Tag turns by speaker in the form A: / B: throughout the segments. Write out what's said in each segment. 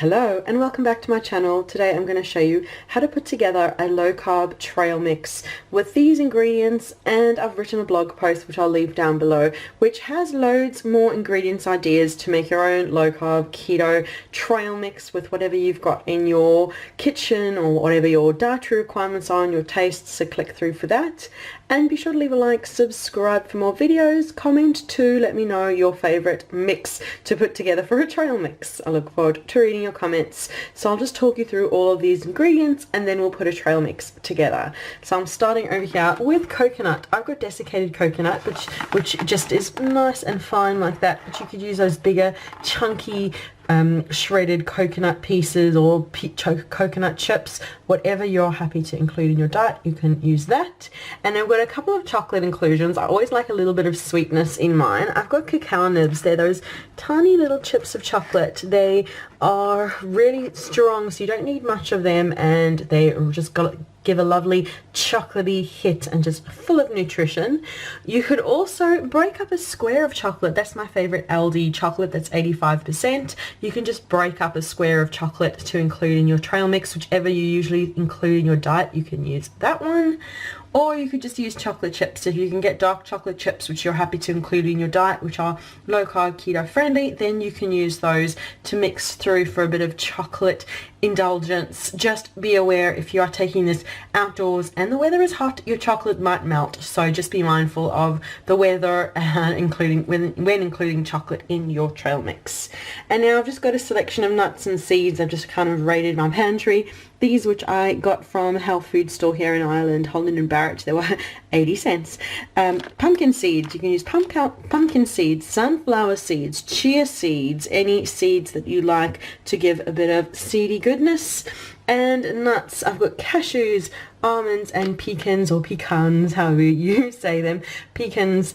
A: Hello and welcome back to my channel. Today I'm going to show you how to put together a low carb trail mix with these ingredients, and I've written a blog post which I'll leave down below which has loads more ingredients ideas to make your own low carb keto trail mix with whatever you've got in your kitchen or whatever your dietary requirements are and your tastes, so click through for that. And be sure to leave a like, subscribe for more videos, comment to let me know your favorite mix to put together for a trail mix. I look forward to reading your comments. So I'll just talk you through all of these ingredients and then we'll put a trail mix together. So I'm starting over here with coconut. I've got desiccated coconut which just is nice and fine like that, but you could use those bigger chunky shredded coconut pieces or coconut chips, whatever you're happy to include in your diet, you can use that. And I've got a couple of chocolate inclusions. I always like a little bit of sweetness in mine. I've got cacao nibs. They're those tiny little chips of chocolate. They are really strong, so you don't need much of them, and they just give a lovely chocolatey hit and just full of nutrition. You could also break up a square of chocolate. That's my favorite Aldi chocolate, that's 85%. You can just break up a square of chocolate to include in your trail mix. Whichever you usually include in your diet, you can use that one. Or you could just use chocolate chips. If you can get dark chocolate chips which you're happy to include in your diet, which are low carb keto friendly, then you can use those to mix through for a bit of chocolate indulgence. Just be aware, if you are taking this outdoors and the weather is hot, your chocolate might melt, so just be mindful of the weather and including when including chocolate in your trail mix. And now I've just got a selection of nuts and seeds. I've just kind of raided my pantry. These which I got from a health food store here in Ireland, Holland and Barrett, they were 80 cents. Pumpkin seeds, you can use pumpkin seeds, sunflower seeds, chia seeds, any seeds that you like to give a bit of seedy goodness. And nuts, I've got cashews, almonds and pecans, or pecans, however you say them. Pecans,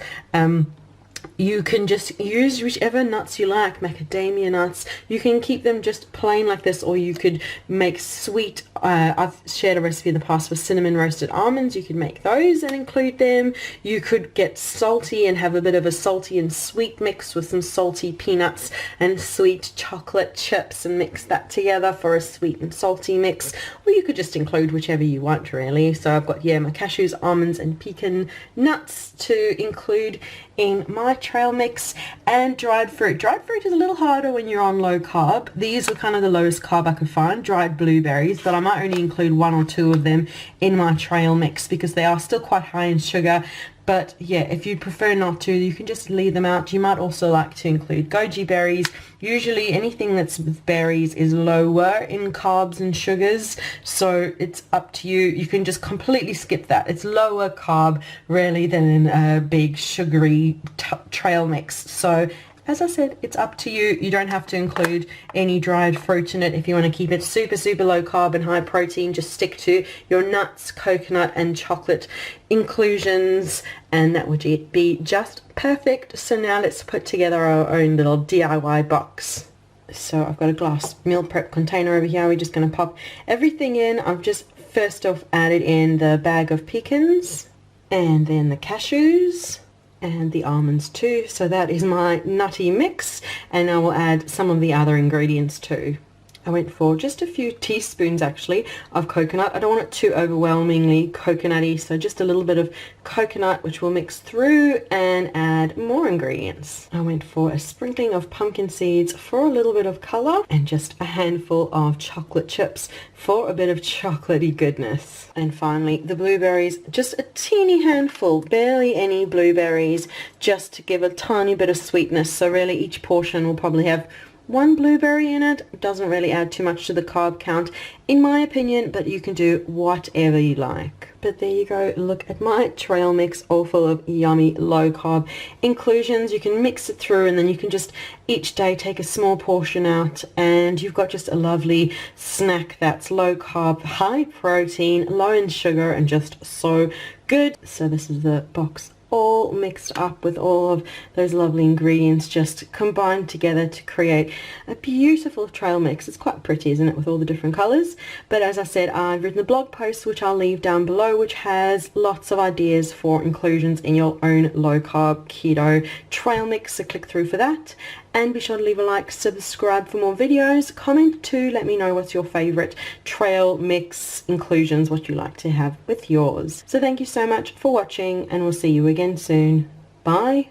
A: you can just use whichever nuts you like. Macadamia nuts, you can keep them just plain like this, or you could make sweet, I've shared a recipe in the past with cinnamon roasted almonds. You could make those and include them. You could get salty and have a bit of a salty and sweet mix with some salty peanuts and sweet chocolate chips and mix that together for a sweet and salty mix. Or you could just include whichever you want really. So I've got here my cashews, almonds and pecan nuts to include in my trail mix. And dried fruit. Dried fruit is a little harder when you're on low carb. These were kind of the lowest carb I could find, dried blueberries, but I might only include one or two of them in my trail mix because they are still quite high in sugar. But yeah, if you prefer not to, you can just leave them out. You might also like to include goji berries. Usually anything that's with berries is lower in carbs and sugars, so it's up to you. You can just completely skip that. It's lower carb really than a big sugary trail mix. So as I said, it's up to you. You don't have to include any dried fruit in it. If you want to keep it super low carb and high protein, just stick to your nuts, coconut and chocolate inclusions, and that would be just perfect. So now let's put together our own little DIY box. So I've got a glass meal prep container over here. We're just going to pop everything in. I've just first off added in the bag of pecans and then the cashews and the almonds too. So that is my nutty mix, and I will add some of the other ingredients too. I went for just a few teaspoons actually of coconut. I don't want it too overwhelmingly coconutty, so just a little bit of coconut which we'll mix through and add more ingredients. I went for a sprinkling of pumpkin seeds for a little bit of color, and just a handful of chocolate chips for a bit of chocolatey goodness. And finally the blueberries, just a teeny handful, barely any blueberries, just to give a tiny bit of sweetness. So really each portion will probably have one blueberry in it. It doesn't really add too much to the carb count in my opinion, but you can do whatever you like. But there you go, look at my trail mix, all full of yummy low carb inclusions. You can mix it through and then you can just each day take a small portion out and you've got just a lovely snack that's low carb, high protein, low in sugar and just so good. So this is the box all mixed up with all of those lovely ingredients just combined together to create a beautiful trail mix. It's quite pretty, isn't it, with all the different colors? But as I said, I've written a blog post which I'll leave down below, which has lots of ideas for inclusions in your own low carb keto trail mix, so click through for that. and be sure to leave a like, subscribe for more videos, comment to let me know what's your favorite trail mix inclusions, what you like to have with yours. So thank you so much for watching, and we'll see you again soon. Bye.